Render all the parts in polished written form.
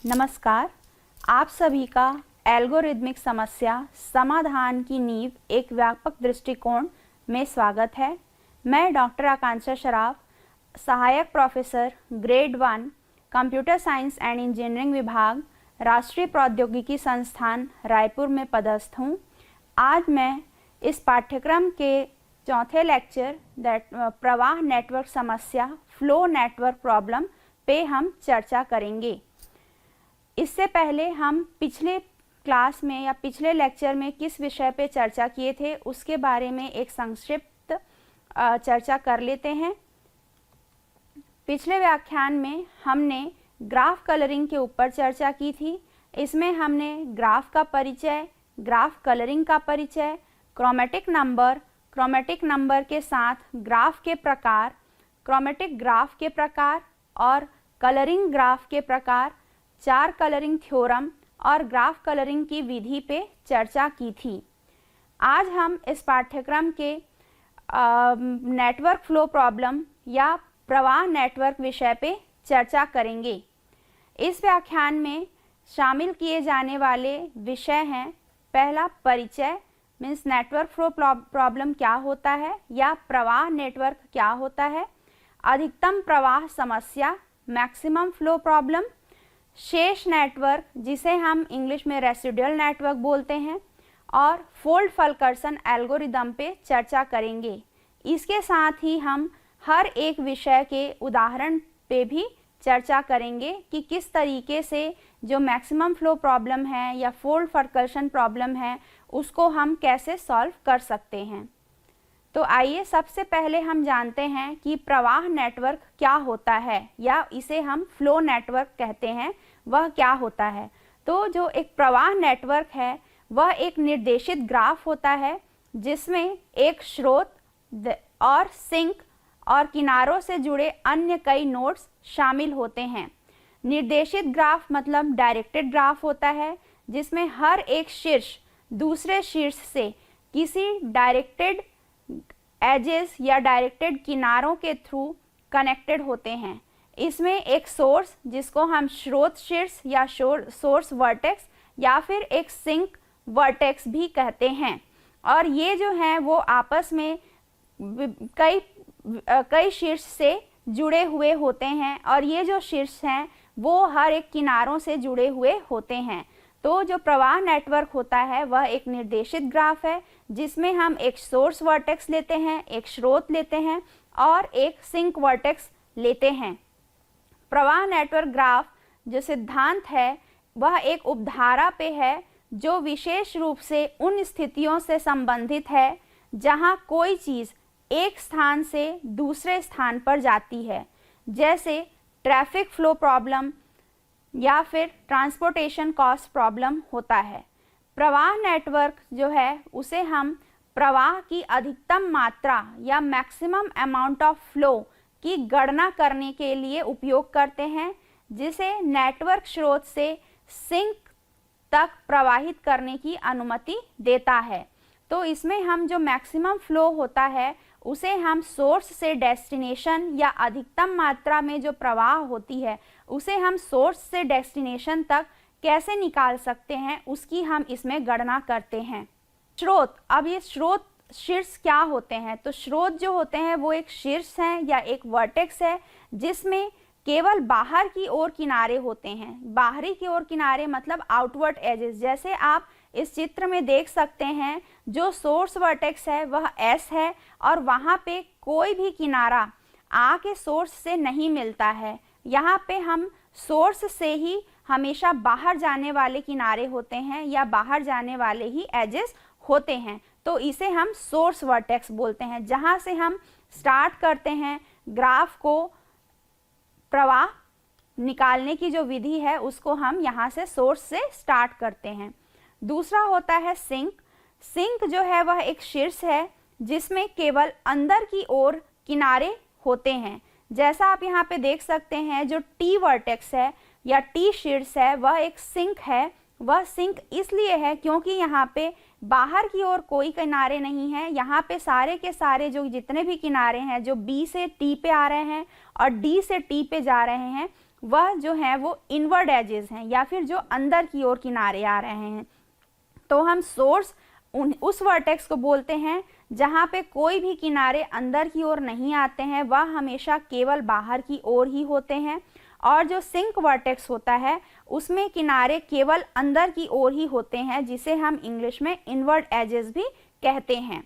नमस्कार। आप सभी का एल्गोरिदमिक समस्या समाधान की नींव एक व्यापक दृष्टिकोण में स्वागत है। मैं डॉक्टर आकांक्षा शराफ, सहायक professor grade 1 computer science and engineering विभाग, राष्ट्रीय प्रौद्योगिकी संस्थान रायपुर में पदस्थ हूँ। आज मैं इस पाठ्यक्रम के चौथे लेक्चर प्रवाह नेटवर्क समस्या फ्लो नेटवर्क प्रॉब्लम पे हम चर्चा करेंगे। इससे पहले हम पिछले क्लास में या पिछले लेक्चर में किस विषय पे चर्चा किए थे उसके बारे में एक संक्षिप्त चर्चा कर लेते हैं। पिछले व्याख्यान में हमने ग्राफ कलरिंग के ऊपर चर्चा की थी। इसमें हमने ग्राफ का परिचय, ग्राफ कलरिंग का परिचय, क्रोमेटिक नंबर के साथ ग्राफ के प्रकार, क्रोमेटिक ग्राफ के प्रकार और कलरिंग ग्राफ के प्रकार, चार कलरिंग थ्योरम और ग्राफ कलरिंग की विधि पे चर्चा की थी। आज हम इस पाठ्यक्रम के नेटवर्क फ्लो प्रॉब्लम या प्रवाह नेटवर्क विषय पे चर्चा करेंगे। इस व्याख्यान में शामिल किए जाने वाले विषय हैं, पहला परिचय मीन्स नेटवर्क फ्लो प्रॉब्लम क्या होता है या प्रवाह नेटवर्क क्या होता है, अधिकतम प्रवाह समस्या मैक्सिमम फ्लो प्रॉब्लम, शेष नेटवर्क जिसे हम इंग्लिश में रेसिडुअल नेटवर्क बोलते हैं, और फोल्ड फल्करसन एल्गोरिदम पे चर्चा करेंगे। इसके साथ ही हम हर एक विषय के उदाहरण पे भी चर्चा करेंगे कि किस तरीके से जो मैक्सिमम फ्लो प्रॉब्लम है या फोल्ड फल्करसन प्रॉब्लम है उसको हम कैसे सॉल्व कर सकते हैं। तो आइए सबसे पहले हम जानते हैं कि प्रवाह नेटवर्क क्या होता है या इसे हम फ्लो नेटवर्क कहते हैं, वह क्या होता है। तो जो एक प्रवाह नेटवर्क है वह एक निर्देशित ग्राफ होता है जिसमें एक स्रोत और सिंक और किनारों से जुड़े अन्य कई नोड्स शामिल होते हैं। निर्देशित ग्राफ मतलब डायरेक्टेड ग्राफ होता है जिसमें हर एक शीर्ष दूसरे शीर्ष से किसी डायरेक्टेड एजेस या डायरेक्टेड किनारों के थ्रू कनेक्टेड होते हैं। इसमें एक सोर्स जिसको हम स्रोत शीर्ष या सोर्स वर्टेक्स या फिर एक सिंक वर्टेक्स भी कहते हैं, और ये जो हैं वो आपस में कई शीर्ष से जुड़े हुए होते हैं, और ये जो शीर्ष हैं वो हर एक किनारों से जुड़े हुए होते हैं। तो जो प्रवाह नेटवर्क होता है वह एक निर्देशित ग्राफ है जिसमें हम एक सोर्स वर्टेक्स लेते हैं, एक स्रोत लेते हैं और एक सिंक वर्टेक्स लेते हैं। प्रवाह नेटवर्क ग्राफ जो सिद्धांत है वह एक उपधारा पे है जो विशेष रूप से उन स्थितियों से संबंधित है जहां कोई चीज़ एक स्थान से दूसरे स्थान पर जाती है, जैसे ट्रैफिक फ्लो प्रॉब्लम या फिर ट्रांसपोर्टेशन कॉस्ट प्रॉब्लम होता है। प्रवाह नेटवर्क जो है उसे हम प्रवाह की अधिकतम मात्रा या मैक्सिमम अमाउंट ऑफ फ्लो की गणना करने के लिए उपयोग करते हैं, जिसे नेटवर्क स्रोत से सिंक तक प्रवाहित करने की अनुमति देता है। तो इसमें हम जो मैक्सिमम फ्लो होता है उसे हम सोर्स से डेस्टिनेशन या अधिकतम मात्रा में जो प्रवाह होती है उसे हम सोर्स से डेस्टिनेशन तक कैसे निकाल सकते हैं उसकी हम इसमें गणना करते हैं। स्रोत, अब ये स्रोत शीर्ष क्या होते हैं? तो स्रोत जो होते हैं वो एक शीर्ष है या एक वर्टेक्स है जिसमें केवल बाहर की ओर किनारे होते हैं। बाहरी की ओर किनारे मतलब आउटवर्ड एजेस। जैसे आप इस चित्र में देख सकते हैं जो सोर्स वर्टेक्स है वह एस है और वहाँ पे कोई भी किनारा आ के सोर्स से नहीं मिलता है। यहाँ पे हम सोर्स से ही हमेशा बाहर जाने वाले किनारे होते हैं या बाहर जाने वाले ही एजेस होते हैं, तो इसे हम सोर्स वर्टेक्स बोलते हैं। जहाँ से हम स्टार्ट करते हैं ग्राफ को प्रवाह निकालने की जो विधि है उसको हम यहाँ से सोर्स से स्टार्ट करते हैं। दूसरा होता है सिंक। सिंक जो है वह एक शीर्ष है जिसमें केवल अंदर की ओर किनारे होते हैं। जैसा आप यहाँ पे देख सकते हैं जो टी वर्टेक्स है या टी शीर्ष है वह एक सिंक है। वह सिंक इसलिए है क्योंकि यहाँ पे बाहर की ओर कोई किनारे नहीं है। यहाँ पे सारे के सारे जो जितने भी किनारे हैं जो बी से टी पे आ रहे हैं और डी से टी पे जा रहे हैं वह जो है वो इनवर्ड एजेस हैं या फिर जो अंदर की ओर किनारे आ रहे हैं। तो हम सोर्स उस वर्टेक्स को बोलते हैं जहाँ पे कोई भी किनारे अंदर की ओर नहीं आते हैं, वह हमेशा केवल बाहर की ओर ही होते हैं। और जो सिंक वर्टेक्स होता है उसमें किनारे केवल अंदर की ओर ही होते हैं, जिसे हम इंग्लिश में इनवर्ड एजेस भी कहते हैं।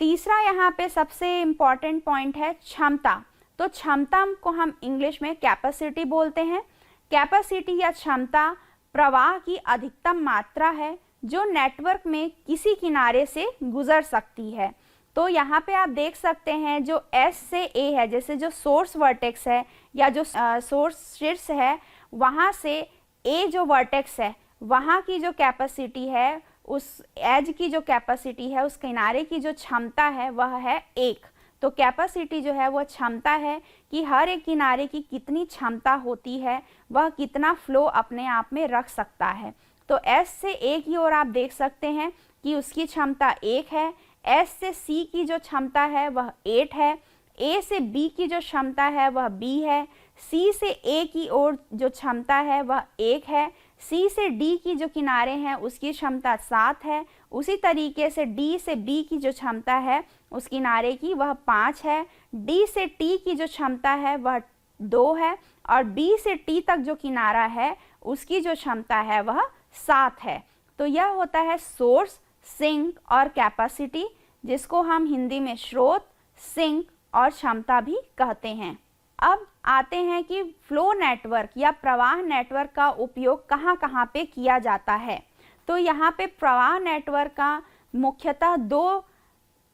तीसरा यहाँ पे सबसे इम्पॉर्टेंट पॉइंट है क्षमता। तो क्षमता को हम इंग्लिश में कैपेसिटी बोलते हैं। कैपेसिटी या क्षमता प्रवाह की अधिकतम मात्रा है जो नेटवर्क में किसी किनारे से गुजर सकती है। तो यहाँ पे आप देख सकते हैं जो S से A है, जैसे जो सोर्स वर्टेक्स है या जो सोर्स शीर्ष है, वहाँ से A जो वर्टेक्स है वहाँ की जो कैपेसिटी है, उस एज की जो कैपेसिटी है, उस किनारे की जो क्षमता है वह है 1। तो कैपेसिटी जो है वह क्षमता है कि हर एक किनारे की कितनी क्षमता होती है, वह कितना फ्लो अपने आप में रख सकता है। तो S से A की ओर आप देख सकते हैं कि उसकी क्षमता 1 है। S से C की जो क्षमता है वह 8 है। A से B की जो क्षमता है वह B है। C से A की ओर जो क्षमता है वह 1 है। C से D की जो किनारे हैं उसकी क्षमता 7 है। उसी तरीके से D से B की जो क्षमता है उस किनारे की वह 5 है। D से T की जो क्षमता है वह 2 है और B से T तक जो किनारा है उसकी जो क्षमता है वह 7 है। तो यह होता है सोर्स, सिंक और कैपेसिटी, जिसको हम हिंदी में स्रोत, सिंक और क्षमता भी कहते हैं। अब आते हैं कि फ्लो नेटवर्क या प्रवाह नेटवर्क का उपयोग कहाँ कहाँ पे किया जाता है। तो यहाँ पे प्रवाह नेटवर्क का मुख्यतः 2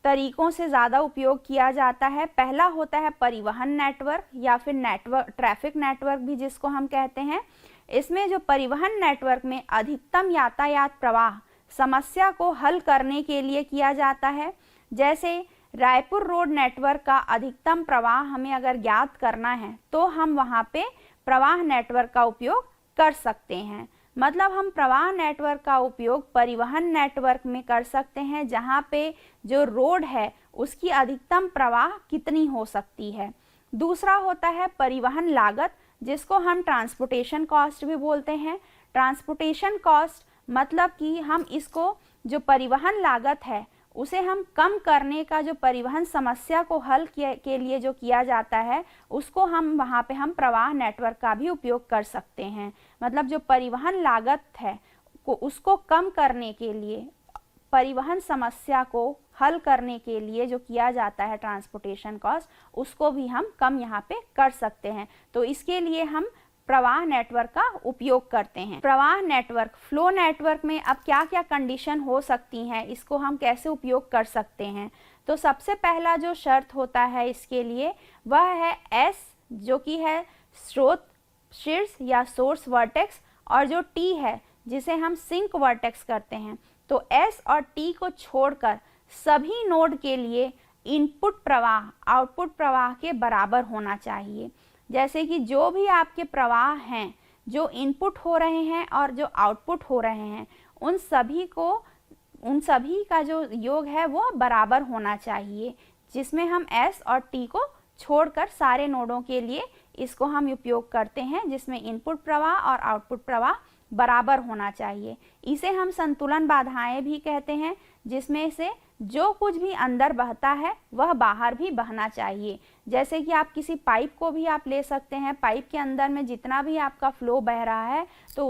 तरीकों से ज़्यादा उपयोग किया जाता है। पहला होता है परिवहन नेटवर्क या फिर ट्रैफिक नेटवर्क भी जिसको हम कहते हैं। इसमें जो परिवहन नेटवर्क में अधिकतम यातायात प्रवाह समस्या को हल करने के लिए किया जाता है। जैसे रायपुर रोड नेटवर्क का अधिकतम प्रवाह हमें अगर ज्ञात करना है तो हम वहाँ पे प्रवाह नेटवर्क का उपयोग कर सकते हैं। मतलब हम प्रवाह नेटवर्क का उपयोग परिवहन नेटवर्क में कर सकते हैं जहाँ पे जो रोड है उसकी अधिकतम प्रवाह कितनी हो सकती है। दूसरा होता है परिवहन लागत, जिसको हम ट्रांसपोर्टेशन कॉस्ट भी बोलते हैं। ट्रांसपोर्टेशन कॉस्ट मतलब कि हम इसको जो परिवहन लागत है उसे हम कम करने का, जो परिवहन समस्या को हल के लिए जो किया जाता है उसको हम वहाँ पे हम प्रवाह नेटवर्क का भी उपयोग कर सकते हैं। मतलब जो परिवहन लागत है उसको कम करने के लिए, परिवहन समस्या को हल करने के लिए जो किया जाता है ट्रांसपोर्टेशन कॉस्ट, उसको भी हम कम यहाँ पे कर सकते हैं। तो इसके लिए हम प्रवाह नेटवर्क का उपयोग करते हैं। प्रवाह नेटवर्क, फ्लो नेटवर्क में अब क्या क्या कंडीशन हो सकती हैं, इसको हम कैसे उपयोग कर सकते हैं। तो सबसे पहला जो शर्त होता है इसके लिए वह है S, जो कि है स्रोत शीर्ष या सोर्स वर्टेक्स, और जो T है जिसे हम सिंक वर्टेक्स करते हैं। तो S और T को छोड़कर सभी नोड के लिए इनपुट प्रवाह आउटपुट प्रवाह के बराबर होना चाहिए। जैसे कि जो भी आपके प्रवाह हैं जो इनपुट हो रहे हैं और जो आउटपुट हो रहे हैं, उन सभी का जो योग है वो बराबर होना चाहिए, जिसमें हम S और T को छोड़कर सारे नोडों के लिए इसको हम उपयोग करते हैं, जिसमें इनपुट प्रवाह और आउटपुट प्रवाह बराबर होना चाहिए। इसे हम संतुलन बाधाएं भी कहते हैं, जिसमें से जो कुछ भी अंदर बहता है वह बाहर भी बहना चाहिए। जैसे कि आप किसी पाइप को भी आप ले सकते हैं, पाइप के अंदर में जितना भी आपका फ्लो बह रहा है तो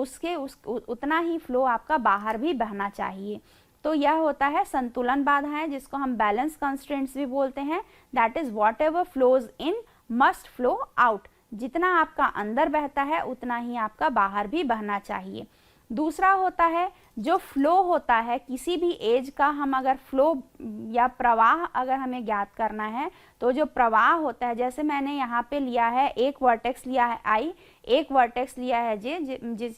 उतना ही फ्लो आपका बाहर भी बहना चाहिए। तो यह होता है संतुलन बाधाएं, जिसको हम बैलेंस कंस्ट्रेंट्स भी बोलते हैं। That is what ever flows in must flow out. जितना आपका अंदर बहता है उतना ही आपका बाहर भी बहना चाहिए। दूसरा होता है जो फ्लो होता है किसी भी एज का, हम अगर फ्लो या प्रवाह अगर हमें ज्ञात करना है तो जो प्रवाह होता है, जैसे मैंने यहाँ पे लिया है एक वर्टेक्स लिया है I, एक वर्टेक्स लिया है J,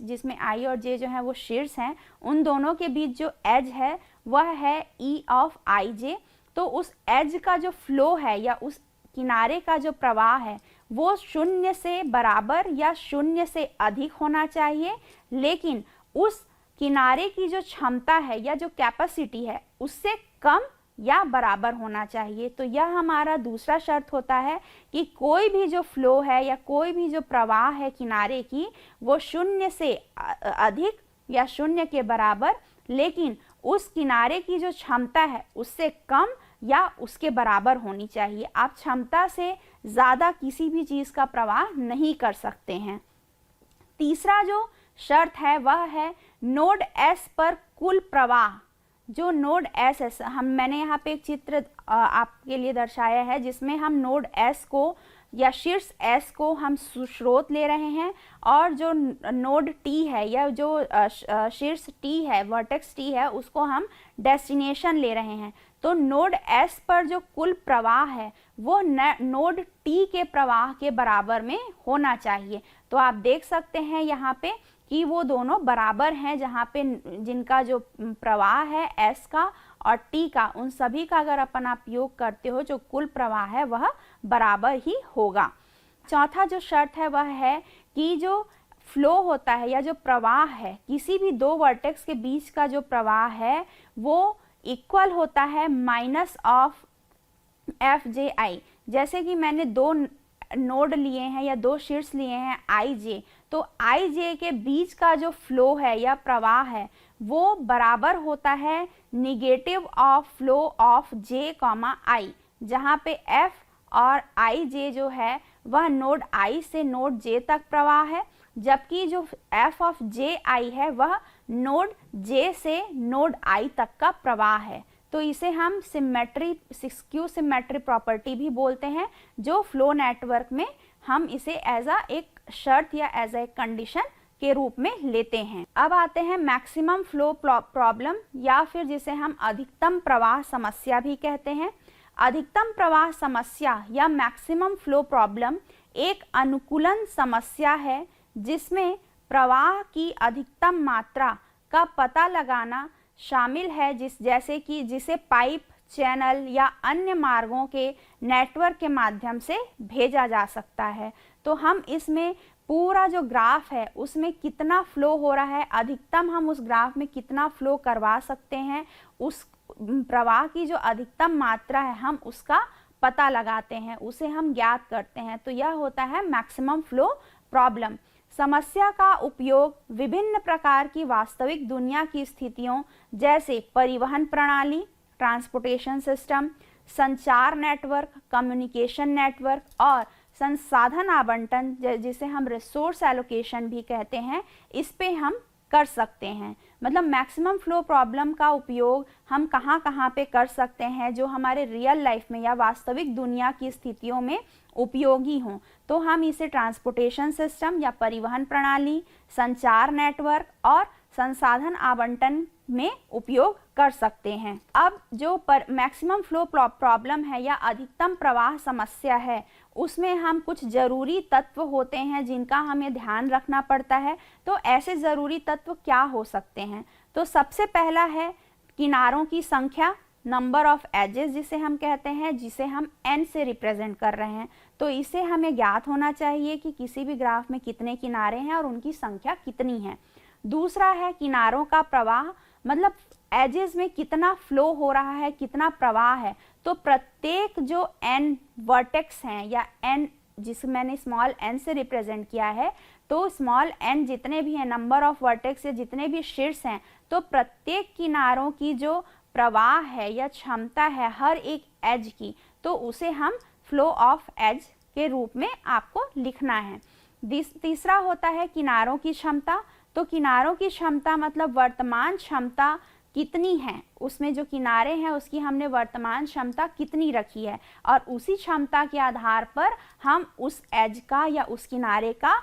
जिसमें I और J जो है वो शीर्ष हैं, उन दोनों के बीच जो एज है वह है E ऑफ IJ। तो उस एज का जो फ्लो है या उस किनारे का जो प्रवाह है वो 0 से बराबर या 0 से अधिक होना चाहिए, लेकिन उस किनारे की जो क्षमता है या जो कैपेसिटी है उससे कम या बराबर होना चाहिए। तो यह हमारा दूसरा शर्त होता है कि कोई भी जो फ्लो है या कोई भी जो प्रवाह है किनारे की, वो शून्य से अधिक या शून्य के बराबर, लेकिन उस किनारे की जो क्षमता है उससे कम या उसके बराबर होनी चाहिए। आप क्षमता से ज़्यादा किसी भी चीज़ का प्रवाह नहीं कर सकते हैं। तीसरा जो शर्त है वह है नोड S पर कुल प्रवाह। जो नोड S मैंने यहाँ पे एक चित्र आपके लिए दर्शाया है जिसमें हम नोड S को या शीर्ष S को हम स्रोत ले रहे हैं, और जो नोड T है या जो शीर्ष T है, वर्टेक्स T है, उसको हम डेस्टिनेशन ले रहे हैं। तो नोड S पर जो कुल प्रवाह है वो नोड T के प्रवाह के बराबर में होना चाहिए। तो आप देख सकते हैं यहाँ पे कि वो दोनों बराबर हैं, जहाँ पे जिनका जो प्रवाह है S का और T का, उन सभी का अगर अपन आप योग करते हो जो कुल प्रवाह है वह बराबर ही होगा। चौथा जो शर्त है वह है कि जो फ्लो होता है या जो प्रवाह है, किसी भी दो वर्टेक्स के बीच का जो प्रवाह है वो इक्वल होता है माइनस ऑफ FJI। जैसे कि मैंने दो नोड लिए हैं या दो शीर्ष लिए हैं IJ, तो IJ के बीच का जो फ्लो है या प्रवाह है वो बराबर होता है negative of flow of J, I, जहाँ पे F और IJ जो है वह नोड I से नोड J तक प्रवाह है, जबकि जो F ऑफ JI है वह नोड J से नोड I तक का प्रवाह है। तो इसे हम सिमेट्री, स्क्यू सिमेट्री प्रॉपर्टी भी बोलते हैं, जो फ्लो नेटवर्क में हम इसे एज अ एक शर्त या एज अ कंडीशन के रूप में लेते हैं। अब आते हैं मैक्सिमम फ्लो प्रॉब्लम, या फिर जिसे हम अधिकतम प्रवाह समस्या भी कहते हैं। अधिकतम प्रवाह समस्या या मैक्सिमम फ्लो प्रॉब्लम एक अनुकूलन समस्या है जिसमें प्रवाह की अधिकतम मात्रा का पता लगाना शामिल है, जैसे कि जिसे पाइप, चैनल या अन्य मार्गों के नेटवर्क के माध्यम से भेजा जा सकता है। तो हम इसमें पूरा जो ग्राफ है उसमें कितना फ्लो हो रहा है, अधिकतम हम उस ग्राफ में कितना फ्लो करवा सकते हैं, उस प्रवाह की जो अधिकतम मात्रा है हम उसका पता लगाते हैं, उसे हम ज्ञात करते हैं। तो यह होता है मैक्सिमम फ्लो प्रॉब्लम। समस्या का उपयोग विभिन्न प्रकार की वास्तविक दुनिया की स्थितियों जैसे परिवहन प्रणाली, ट्रांसपोर्टेशन सिस्टम, संचार नेटवर्क, कम्युनिकेशन नेटवर्क और संसाधन आवंटन, जिसे हम रिसोर्स एलोकेशन भी कहते हैं, इस पे हम कर सकते हैं। मतलब मैक्सिमम फ्लो प्रॉब्लम का उपयोग हम कहाँ कहाँ पे कर सकते हैं जो हमारे रियल लाइफ में या वास्तविक दुनिया की स्थितियों में उपयोगी हों। तो हम इसे ट्रांसपोर्टेशन सिस्टम या परिवहन प्रणाली, संचार नेटवर्क और संसाधन आवंटन में उपयोग कर सकते हैं। अब जो मैक्सिमम फ्लो प्रॉब्लम है या अधिकतम प्रवाह समस्या है, उसमें हम कुछ ज़रूरी तत्व होते हैं जिनका हमें ध्यान रखना पड़ता है। तो ऐसे ज़रूरी तत्व क्या हो सकते हैं? तो सबसे पहला है किनारों की संख्या, नंबर ऑफ एजेस जिसे हम कहते हैं, जिसे हम n से रिप्रेजेंट कर रहे हैं। तो इसे हमें ज्ञात होना चाहिए कि किसी भी ग्राफ में कितने किनारे हैं और उनकी संख्या कितनी है। दूसरा है किनारों का प्रवाह, मतलब एजेस में कितना फ्लो हो रहा है, कितना प्रवाह है। तो प्रत्येक जो n वर्टेक्स हैं या n जिसे मैंने स्मॉल n से रिप्रेजेंट किया है, तो स्मॉल n जितने भी हैं, नंबर ऑफ वर्टेक्स या जितने भी शीर्ष हैं, तो प्रत्येक किनारों की जो प्रवाह है या क्षमता है हर एक एज की, तो उसे हम फ्लो ऑफ एज के रूप में आपको लिखना है। तीसरा होता है किनारों की क्षमता। तो किनारों की क्षमता मतलब वर्तमान क्षमता कितनी है, उसमें जो किनारे हैं उसकी हमने वर्तमान क्षमता कितनी रखी है, और उसी क्षमता के आधार पर हम उस एज का या उस किनारे का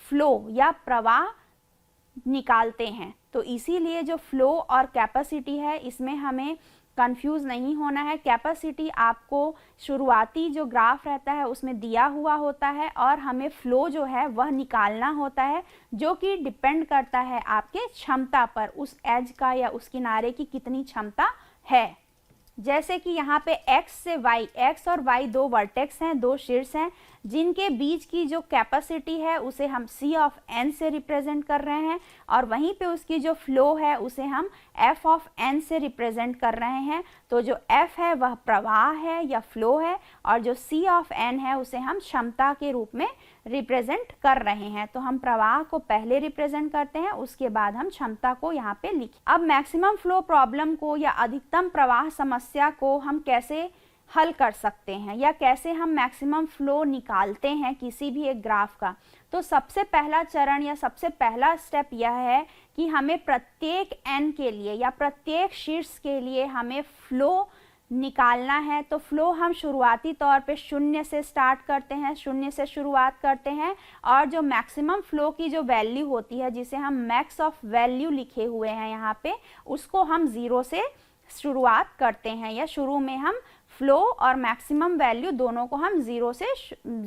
फ्लो या प्रवाह निकालते हैं। तो इसीलिए जो फ्लो और कैपेसिटी है, इसमें हमें कंफ्यूज नहीं होना है। कैपेसिटी आपको शुरुआती जो ग्राफ रहता है उसमें दिया हुआ होता है, और हमें फ्लो जो है वह निकालना होता है, जो कि डिपेंड करता है आपके क्षमता पर, उस एज का या उस किनारे की कितनी क्षमता है। जैसे कि यहाँ पे x से y, x और y दो वर्टेक्स हैं, दो शीर्ष हैं, जिनके बीच की जो कैपेसिटी है उसे हम C ऑफ n से रिप्रेजेंट कर रहे हैं, और वहीं पे उसकी जो फ्लो है उसे हम F ऑफ n से रिप्रेजेंट कर रहे हैं। तो जो F है वह प्रवाह है या फ्लो है, और जो C ऑफ n है उसे हम क्षमता के रूप में रिप्रेजेंट कर रहे हैं। तो हम प्रवाह को पहले रिप्रेजेंट करते हैं, उसके बाद हम क्षमता को यहाँ पे लिखें। अब मैक्सिमम फ्लो प्रॉब्लम को या अधिकतम प्रवाह समस्या को हम कैसे हल कर सकते हैं, या कैसे हम मैक्सिमम फ्लो निकालते हैं किसी भी एक ग्राफ का। तो सबसे पहला चरण या सबसे पहला स्टेप यह है कि हमें प्रत्येक n के लिए या प्रत्येक शीर्ष के लिए हमें फ्लो निकालना है। तो फ्लो हम शुरुआती तौर पे 0 से स्टार्ट करते हैं, 0 से शुरुआत करते हैं, और जो मैक्सिमम फ्लो की जो वैल्यू होती है, जिसे हम मैक्स ऑफ वैल्यू लिखे हुए हैं यहाँ पे, उसको हम 0 से शुरुआत करते हैं, या शुरू में हम फ्लो और मैक्सिमम वैल्यू दोनों को हम 0 से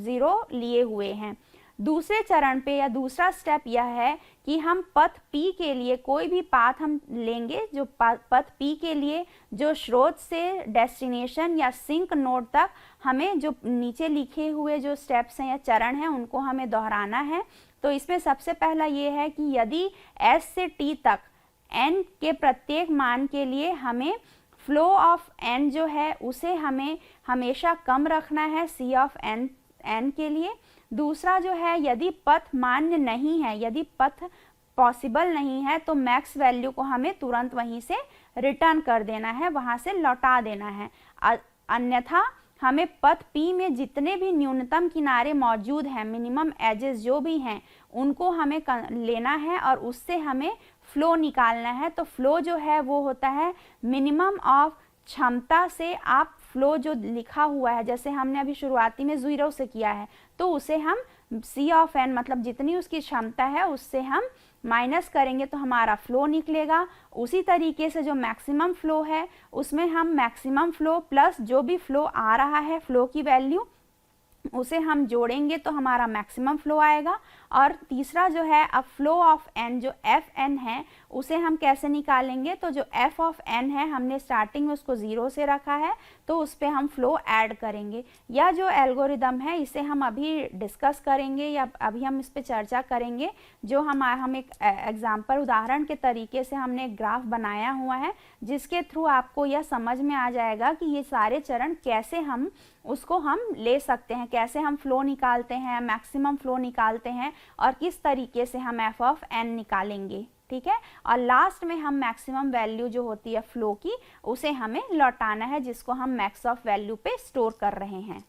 0 लिए हुए हैं। दूसरे चरण पे या दूसरा स्टेप यह है कि हम पथ P के लिए कोई भी पाथ हम लेंगे, जो पथ P के लिए जो स्रोत से डेस्टिनेशन या सिंक नोड तक हमें जो नीचे लिखे हुए जो स्टेप्स हैं या चरण हैं उनको हमें दोहराना है। तो इसमें सबसे पहला ये है कि यदि S से T तक n के प्रत्येक मान के लिए हमें फ्लो ऑफ n जो है उसे हमें हमेशा कम रखना है C ऑफ n के लिए। दूसरा जो है, यदि पथ मान्य नहीं है, यदि पथ पॉसिबल नहीं है, तो मैक्स वैल्यू को हमें तुरंत वहीं से रिटर्न कर देना है, वहाँ से लौटा देना है। अन्यथा हमें पथ P में जितने भी न्यूनतम किनारे मौजूद हैं, मिनिमम एजेस जो भी हैं, उनको हमें लेना है और उससे हमें फ्लो निकालना है। तो फ्लो जो है वो होता है मिनिमम ऑफ क्षमता से आप फ्लो जो लिखा हुआ है, जैसे हमने अभी शुरुआती में 0 से किया है, तो उसे हम C ऑफ n मतलब जितनी उसकी क्षमता है उससे हम माइनस करेंगे तो हमारा फ्लो निकलेगा। उसी तरीके से जो मैक्सिमम फ्लो है उसमें हम मैक्सिमम फ्लो प्लस जो भी फ्लो आ रहा है फ्लो की वैल्यू उसे हम जोड़ेंगे तो हमारा मैक्सिमम फ्लो आएगा। और तीसरा जो है, अब फ्लो ऑफ n जो Fn है उसे हम कैसे निकालेंगे, तो जो F ऑफ n है हमने स्टार्टिंग में उसको 0 से रखा है, तो उस पर हम फ्लो ऐड करेंगे। यह जो एल्गोरिदम है इसे हम अभी डिस्कस करेंगे या अभी हम इस पर चर्चा करेंगे। जो हम एक एग्जाम्पल उदाहरण के तरीके से हमने एक ग्राफ बनाया हुआ है, जिसके थ्रू आपको यह समझ में आ जाएगा कि ये सारे चरण कैसे हम उसको हम ले सकते हैं, कैसे हम फ्लो निकालते हैं, मैक्सिमम फ्लो निकालते हैं, और किस तरीके से हम F ऑफ n निकालेंगे। ठीक है, और लास्ट में हम मैक्सिमम वैल्यू जो होती है फ्लो की उसे हमें लौटाना है, जिसको हम मैक्स ऑफ वैल्यू पे स्टोर कर रहे हैं।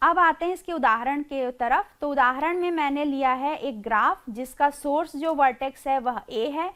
अब आते हैं इसके उदाहरण के तरफ। तो उदाहरण में मैंने लिया है एक ग्राफ जिसका सोर्स जो वर्टेक्स है वह A है,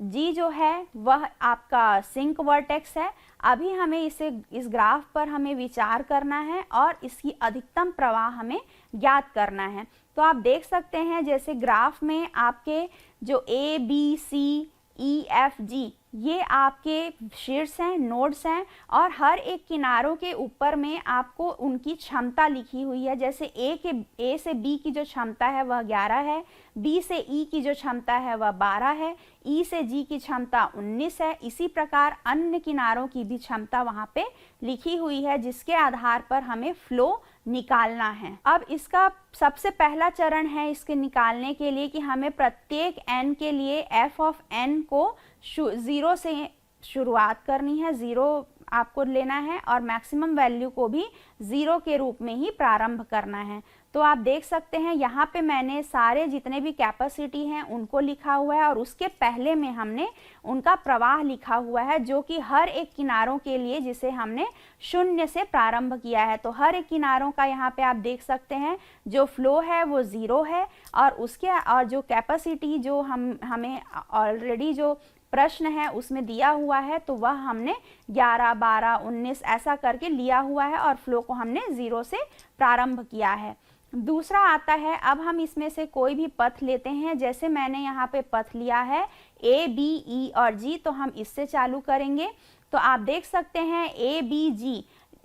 G जो है वह आपका सिंक वर्टेक्स है। अभी हमें इस ग्राफ पर हमें विचार करना है और इसकी अधिकतम प्रवाह हमें ज्ञात करना है। तो आप देख सकते हैं जैसे ग्राफ में आपके जो A, B, C, E, F, G ये आपके शीर्ष हैं, नोड्स हैं, और हर एक किनारों के ऊपर में आपको उनकी क्षमता लिखी हुई है। जैसे A से B की जो क्षमता है वह 11 है, B से E की जो क्षमता है वह 12 है, E से G की क्षमता 19 है। इसी प्रकार अन्य किनारों की भी क्षमता वहाँ पे लिखी हुई है, जिसके आधार पर हमें फ्लो निकालना है। अब इसका सबसे पहला चरण है इसके निकालने के लिए कि हमें प्रत्येक n के लिए F ऑफ n को 0 से शुरुआत करनी है, 0 आपको लेना है, और मैक्सिमम वैल्यू को भी 0 के रूप में ही प्रारंभ करना है। तो आप देख सकते हैं यहाँ पे मैंने सारे जितने भी कैपेसिटी हैं उनको लिखा हुआ है, और उसके पहले में हमने उनका प्रवाह लिखा हुआ है, जो कि हर एक किनारों के लिए जिसे हमने 0 से प्रारंभ किया है। तो हर एक किनारों का यहाँ पे आप देख सकते हैं जो फ्लो है वो 0 है, और जो कैपेसिटी जो हमें ऑलरेडी जो प्रश्न है उसमें दिया हुआ है, तो वह हमने 11, 12, 19 ऐसा करके लिया हुआ है, और फ्लो को हमने 0 से प्रारंभ किया है। दूसरा आता है, अब हम इसमें से कोई भी पथ लेते हैं। जैसे मैंने यहाँ पे पथ लिया है A, B, E और G, तो हम इससे चालू करेंगे। तो आप देख सकते हैं A, B, G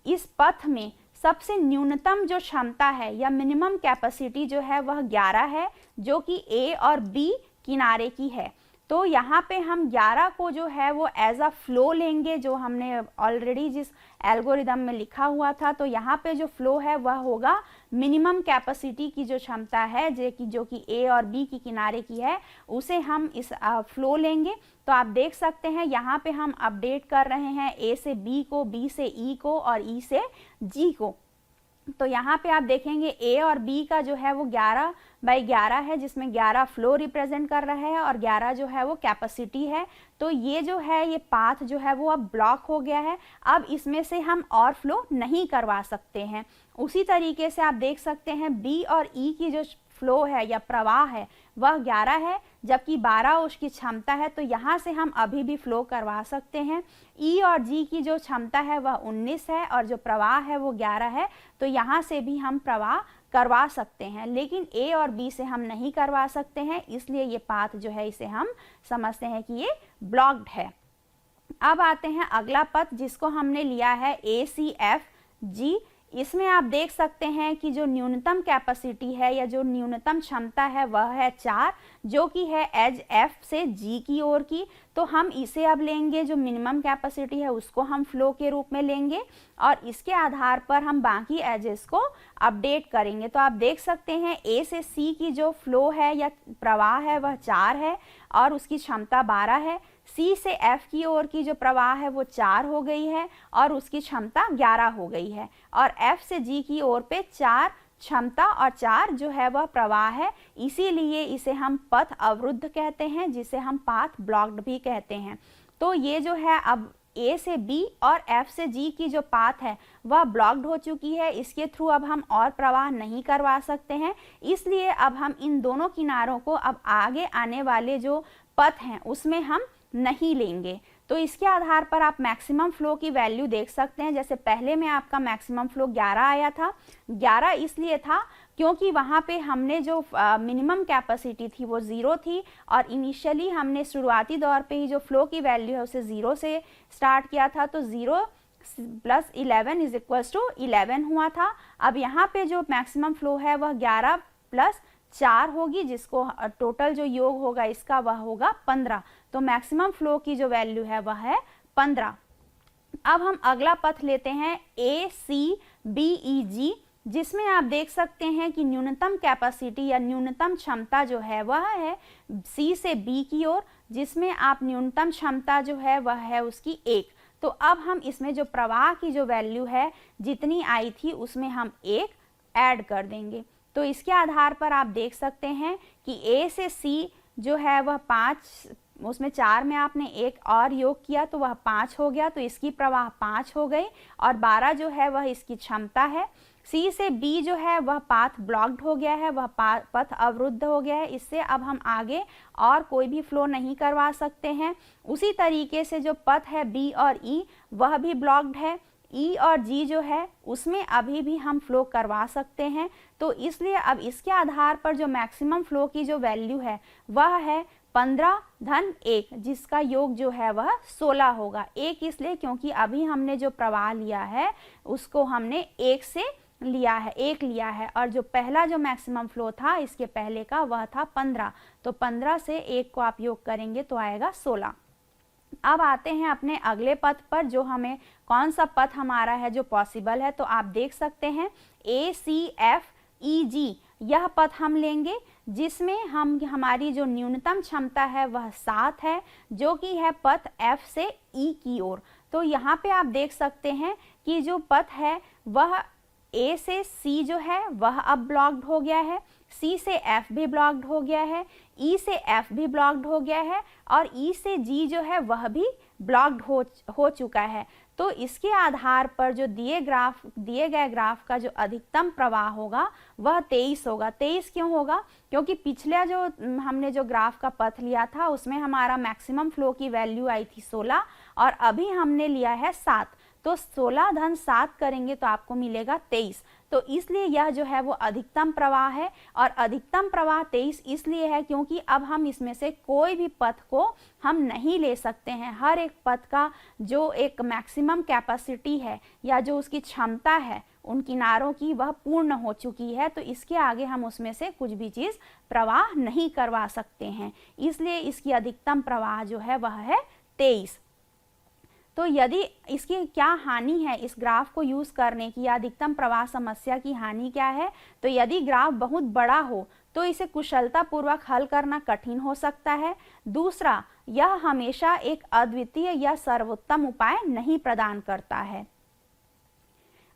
इस पथ में सबसे न्यूनतम जो क्षमता है या मिनिमम कैपेसिटी जो है वह 11 है, जो कि A और B किनारे की है। तो यहाँ पे हम 11 को जो है वो एज अ फ्लो लेंगे, जो हमने ऑलरेडी जिस एल्गोरिदम में लिखा हुआ था। तो यहाँ पे जो फ्लो है वह होगा मिनिमम कैपेसिटी की जो क्षमता है जो कि ए और बी की किनारे की है, उसे हम इस फ्लो लेंगे। तो आप देख सकते हैं यहाँ पे हम अपडेट कर रहे हैं ए से बी को, बी से ई को और ई से जी को। तो यहाँ पे आप देखेंगे ए और बी का जो है वो 11/11 है, जिसमें 11 फ्लो रिप्रेजेंट कर रहा है और 11 जो है वो कैपेसिटी है। तो ये जो है ये पाथ जो है वो अब ब्लॉक हो गया है। अब इसमें से हम और फ्लो नहीं करवा सकते हैं। उसी तरीके से आप देख सकते हैं बी और ई की जो फ्लो है या प्रवाह है वह 11 है, जबकि 12 उसकी क्षमता है। तो यहाँ से हम अभी भी फ्लो करवा सकते हैं। ई और जी की जो क्षमता है वह 19 है और जो प्रवाह है वो 11 है। तो यहाँ से भी हम प्रवाह करवा सकते हैं, लेकिन ए और बी से हम नहीं करवा सकते हैं, इसलिए ये पाथ जो है इसे हम समझते हैं कि ये ब्लॉक्ड है। अब आते हैं अगला पथ जिसको हमने लिया है ACFG। इसमें आप देख सकते हैं कि जो न्यूनतम कैपेसिटी है या जो न्यूनतम क्षमता है वह है 4, जो कि है एज F से G की ओर की। तो हम इसे अब लेंगे, जो मिनिमम कैपेसिटी है उसको हम फ्लो के रूप में लेंगे और इसके आधार पर हम बाकी एजेस को अपडेट करेंगे। तो आप देख सकते हैं A से C की जो फ्लो है या प्रवाह है वह 4 है और उसकी क्षमता 12 है। C से F की ओर की जो प्रवाह है वो 4 हो गई है और उसकी क्षमता 11 हो गई है। और F से G की ओर पे 4 क्षमता और 4 जो है वह प्रवाह है, इसीलिए इसे हम पथ अवरुद्ध कहते हैं, जिसे हम पाथ ब्लॉक्ड भी कहते हैं। तो ये जो है अब A से B और F से G की जो पाथ है वह ब्लॉक्ड हो चुकी है। इसके थ्रू अब हम और प्रवाह नहीं करवा सकते हैं, इसलिए अब हम इन दोनों किनारों को अब आगे आने वाले जो पथ हैं उसमें हम नहीं लेंगे। तो इसके आधार पर आप मैक्सिमम फ्लो की वैल्यू देख सकते हैं। जैसे पहले में आपका मैक्सिमम फ्लो 11 आया था। 11 इसलिए था क्योंकि वहाँ पे हमने जो मिनिमम कैपेसिटी थी वो 0 थी और इनिशियली हमने शुरुआती दौर पे ही जो फ्लो की वैल्यू है उसे 0 से स्टार्ट किया था। तो 0 + 11 = 11 हुआ था। अब यहाँ पे जो मैक्सिमम फ्लो है वह 11 + 4 होगी, जिसको टोटल जो योग होगा इसका वह होगा 15। तो मैक्सिमम फ्लो की जो वैल्यू है वह है 15। अब हम अगला पथ लेते हैं ACBEG, जिसमें आप देख सकते हैं कि न्यूनतम कैपेसिटी या न्यूनतम क्षमता जो है वह है C से B की ओर, जिसमें आप न्यूनतम क्षमता जो है वह है उसकी 1। तो अब हम इसमें जो प्रवाह की जो वैल्यू है जितनी आई थी उसमें हम 1 ऐड कर देंगे। तो इसके आधार पर आप देख सकते हैं कि A से C जो है वह 5, उसमें 4 में आपने 1 और योग किया तो वह 5 हो गया, तो इसकी प्रवाह 5 हो गई और 12 जो है वह इसकी क्षमता है। C से B जो है वह पाथ ब्लॉक्ड हो गया है, वह पथ अवरुद्ध हो गया है, इससे अब हम आगे और कोई भी फ्लो नहीं करवा सकते हैं। उसी तरीके से जो पथ है B और E वह भी ब्लॉक्ड है। E और G जो है उसमें अभी भी हम फ्लो करवा सकते हैं। तो इसलिए अब इसके आधार पर जो मैक्सिमम फ्लो की जो वैल्यू है वह है 15 + 1, जिसका योग जो है वह 16 होगा। 1 इसलिए क्योंकि अभी हमने जो प्रवाह लिया है उसको हमने 1 से लिया है, 1 लिया है, और जो पहला जो मैक्सिमम फ्लो था इसके पहले का वह था 15। तो 15 से 1 को आप योग करेंगे तो आएगा 16। अब आते हैं अपने अगले पथ पर, जो हमें कौन सा पथ हमारा है जो पॉसिबल है। तो आप देख सकते हैं ACFEG, यह पथ हम लेंगे जिसमें हमारी जो न्यूनतम क्षमता है वह 7 है, जो कि है पथ F से E की ओर। तो यहाँ पे आप देख सकते हैं कि जो पथ है वह A से C जो है वह अब ब्लॉक्ड हो गया है, C से F भी ब्लॉक्ड हो गया है, E से F भी ब्लॉक्ड हो गया है और E से G जो है वह भी ब्लॉक्ड हो चुका है। तो इसके आधार पर जो दिए गए ग्राफ का जो अधिकतम प्रवाह होगा वह 23 होगा। 23 क्यों होगा? क्योंकि पिछला जो हमने जो ग्राफ का पथ लिया था उसमें हमारा मैक्सिमम फ्लो की वैल्यू आई थी 16 और अभी हमने लिया है 7। तो 16 + 7 करेंगे तो आपको मिलेगा 23। तो इसलिए यह जो है वो अधिकतम प्रवाह है और अधिकतम प्रवाह 23 इसलिए है क्योंकि अब हम इसमें से कोई भी पथ को हम नहीं ले सकते हैं। हर एक पथ का जो एक मैक्सिमम कैपेसिटी है या जो उसकी क्षमता है उन किनारों की वह पूर्ण हो चुकी है, तो इसके आगे हम उसमें से कुछ भी चीज़ प्रवाह नहीं करवा सकते हैं, इसलिए इसकी अधिकतम प्रवाह जो है वह है 23। तो यदि इसकी क्या हानि है इस ग्राफ को यूज़ करने की, या अधिकतम प्रवाह समस्या की हानि क्या है, तो यदि ग्राफ बहुत बड़ा हो तो इसे कुशलतापूर्वक हल करना कठिन हो सकता है। दूसरा, यह हमेशा एक अद्वितीय या सर्वोत्तम उपाय नहीं प्रदान करता है।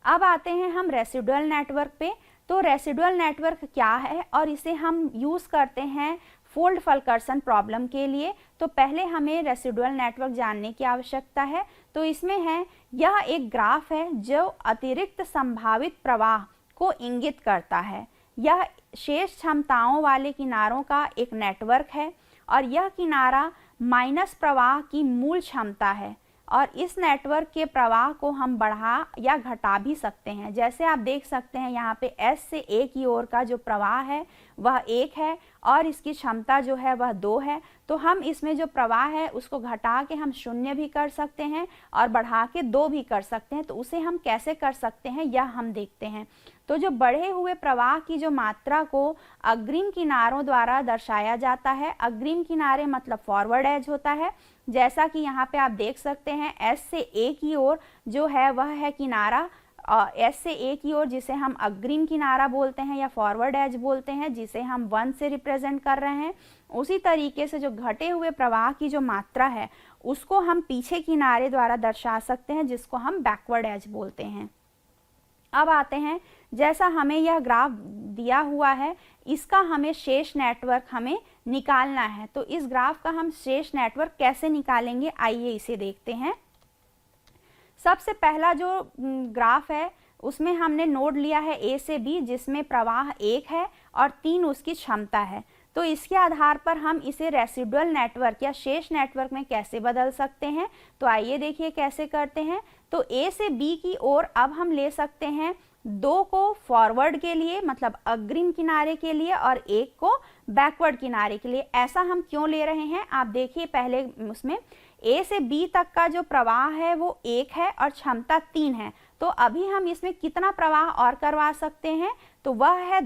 अब आते हैं हम रेसिडुअल नेटवर्क पे। तो रेसिडुअल नेटवर्क क्या है और इसे हम यूज़ करते हैं फोल्ड फलकर्सन प्रॉब्लम के लिए। तो पहले हमें रेसिडुअल नेटवर्क जानने की आवश्यकता है। तो इसमें है, यह एक ग्राफ है जो अतिरिक्त संभावित प्रवाह को इंगित करता है। यह शेष क्षमताओं वाले किनारों का एक नेटवर्क है और यह किनारा माइनस प्रवाह की मूल क्षमता है, और इस नेटवर्क के प्रवाह को हम बढ़ा या घटा भी सकते हैं। जैसे आप देख सकते हैं यहाँ पे S से A की ओर का जो प्रवाह है वह 1 है और इसकी क्षमता जो है वह 2 है। तो हम इसमें जो प्रवाह है उसको घटा के हम 0 भी कर सकते हैं और बढ़ा के 2 भी कर सकते हैं। तो उसे हम कैसे कर सकते हैं यह हम देखते हैं। तो जो बढ़े हुए प्रवाह की जो मात्रा को अग्रिम किनारों द्वारा दर्शाया जाता है, अग्रिम किनारे मतलब फॉरवर्ड एज होता है। जैसा कि यहाँ पे आप देख सकते हैं S से A की ओर जो है वह है किनारा, S से A की ओर जिसे हम अग्रिम किनारा बोलते हैं या फॉरवर्ड एज बोलते हैं, जिसे हम 1 से रिप्रेजेंट कर रहे हैं। उसी तरीके से जो घटे हुए प्रवाह की जो मात्रा है उसको हम पीछे किनारे द्वारा दर्शा सकते हैं, जिसको हम बैकवर्ड एज बोलते हैं। अब आते हैं, जैसा हमें यह ग्राफ दिया हुआ है इसका हमें शेष नेटवर्क हमें निकालना है। तो इस ग्राफ का हम शेष नेटवर्क कैसे निकालेंगे, आइए इसे देखते हैं। सबसे पहला जो ग्राफ है उसमें हमने नोड लिया है A से B, जिसमें प्रवाह 1 है और 3 उसकी क्षमता है। तो इसके आधार पर हम इसे रेसिडुअल नेटवर्क या शेष नेटवर्क में कैसे बदल सकते हैं, तो आइए देखिए कैसे करते हैं। तो A से B की ओर अब हम ले सकते हैं 2 को फॉरवर्ड के लिए मतलब अग्रिम किनारे के लिए और 1 को बैकवर्ड किनारे के लिए। ऐसा हम क्यों ले रहे हैं, आप देखिए पहले उसमें A से B तक का जो प्रवाह है वो 1 है और क्षमता 3 है। तो अभी हम इसमें कितना प्रवाह और करवा सकते हैं, तो वह है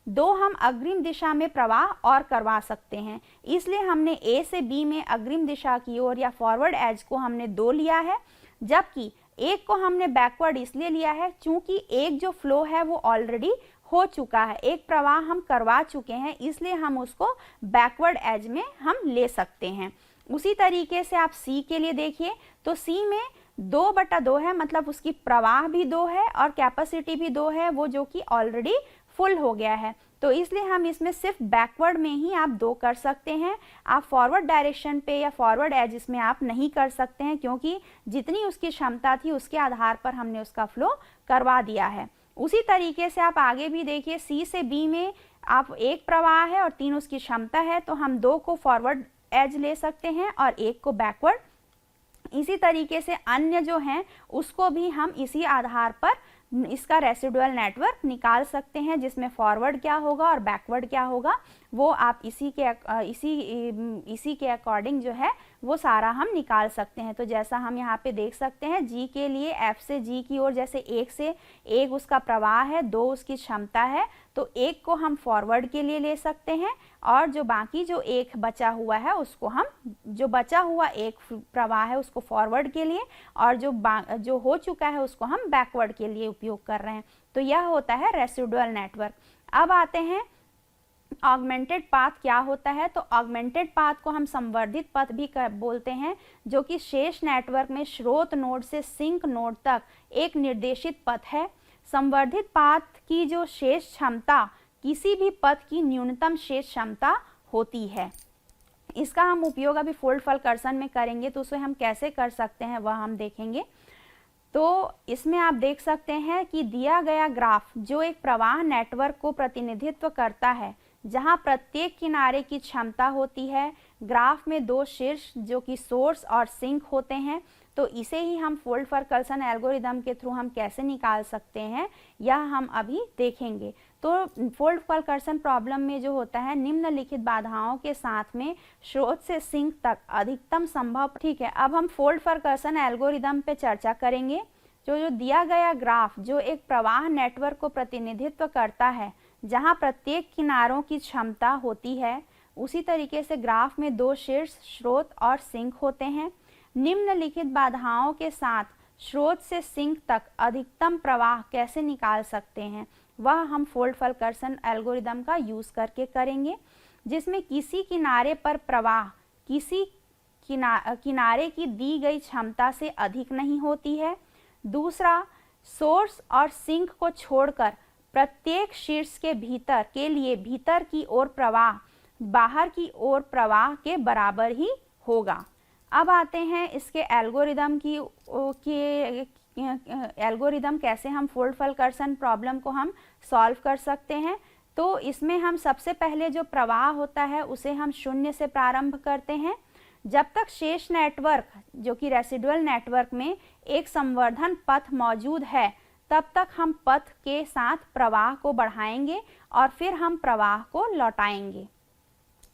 2 हम अग्रिम दिशा में प्रवाह और करवा सकते हैं। इसलिए हमने A से B में अग्रिम दिशा की ओर या फॉरवर्ड एज को हमने 2 लिया है, जबकि 1 को हमने बैकवर्ड इसलिए लिया है क्योंकि एक जो फ्लो है वो ऑलरेडी हो चुका है, एक प्रवाह हम करवा चुके हैं, इसलिए हम उसको बैकवर्ड एज में हम ले सकते हैं। उसी तरीके से आप C के लिए देखिए, तो C में 2/2 है, मतलब उसकी प्रवाह भी 2 है और कैपेसिटी भी 2 है, वो जो कि ऑलरेडी फुल हो गया है। तो इसलिए हम इसमें सिर्फ बैकवर्ड में ही आप 2 कर सकते हैं। आप फॉरवर्ड डायरेक्शन पे या फॉरवर्ड एज इसमें आप नहीं कर सकते हैं, क्योंकि जितनी उसकी क्षमता थी उसके आधार पर हमने उसका फ्लो करवा दिया है। उसी तरीके से आप आगे भी देखिए, C से B में आप 1 प्रवाह है और 3 उसकी क्षमता है, तो हम 2 को फॉरवर्ड एज ले सकते हैं और 1 को बैकवर्ड। इसी तरीके से अन्य जो हैं उसको भी हम इसी आधार पर इसका रेसिडुअल नेटवर्क निकाल सकते हैं, जिसमें फॉरवर्ड क्या होगा और बैकवर्ड क्या होगा वो आप इसी के अकॉर्डिंग जो है वो सारा हम निकाल सकते हैं। तो जैसा हम यहाँ पे देख सकते हैं, G के लिए F से G की ओर जैसे 1 से 1 उसका प्रवाह है, 2 उसकी क्षमता है, तो 1 को हम फॉरवर्ड के लिए ले सकते हैं और जो बाकी जो 1 बचा हुआ है उसको हम, जो बचा हुआ 1 प्रवाह है उसको फॉरवर्ड के लिए और जो हो चुका है उसको हम बैकवर्ड के लिए उपयोग कर रहे हैं। तो यह होता है रेसिडुअल नेटवर्क। अब आते हैं ऑगमेंटेड पाथ क्या होता है। तो ऑगमेंटेड पाथ को हम संवर्धित पथ भी बोलते हैं, जो कि शेष नेटवर्क में स्रोत नोड से सिंक नोड तक एक निर्देशित पथ है। संवर्धित पाथ की जो शेष क्षमता किसी भी पथ की न्यूनतम शेष क्षमता होती है। इसका हम उपयोग अभी फोल्ड फलकर्सन में करेंगे, तो उसे हम कैसे कर सकते हैं वह हम देखेंगे। तो इसमें आप देख सकते हैं कि दिया गया ग्राफ जो एक प्रवाह नेटवर्क को प्रतिनिधित्व करता है, जहां प्रत्येक किनारे की क्षमता होती है। ग्राफ में 2 शीर्ष जो कि सोर्स और सिंक होते हैं। तो इसे ही हम फोल्ड फलकर्सन एल्गोरिदम के थ्रू हम कैसे निकाल सकते हैं यह हम अभी देखेंगे। तो फोल्ड फलकर्सन प्रॉब्लम में जो होता है, निम्नलिखित बाधाओं के साथ में स्रोत से सिंक तक अधिकतम संभव। ठीक है, अब हम फोल्ड फलकर्सन एल्गोरिदम पे चर्चा करेंगे। जो दिया गया ग्राफ जो एक प्रवाह नेटवर्क को प्रतिनिधित्व करता है, जहां प्रत्येक किनारों की क्षमता होती है, उसी तरीके से ग्राफ में दो शीर्ष, स्रोत और सिंक होते हैं। निम्नलिखित बाधाओं के साथ स्रोत से सिंक तक अधिकतम प्रवाह कैसे निकाल सकते हैं, वह हम फोल्ड-फुलकरसन एल्गोरिदम का यूज करके करेंगे, जिसमें किसी किनारे पर प्रवाह किसी किनारे की दी गई क्षमता से अधिक नहीं होती है। दूसरा, सोर्स और सिंक को छोड़कर प्रत्येक शीर्ष के भीतर के लिए भीतर की ओर प्रवाह बाहर की ओर प्रवाह के बराबर ही होगा। अब आते हैं इसके एल्गोरिदम एल्गोरिदम कैसे हम फोल्ड-फुलकरसन प्रॉब्लम को हम सॉल्व कर सकते हैं। तो इसमें हम सबसे पहले जो प्रवाह होता है उसे हम शून्य से प्रारंभ करते हैं। जब तक शेष नेटवर्क जो कि रेसिडुअल नेटवर्क में एक संवर्धन पथ मौजूद है, तब तक हम पथ के साथ प्रवाह को बढ़ाएंगे और फिर हम प्रवाह को लौटाएंगे।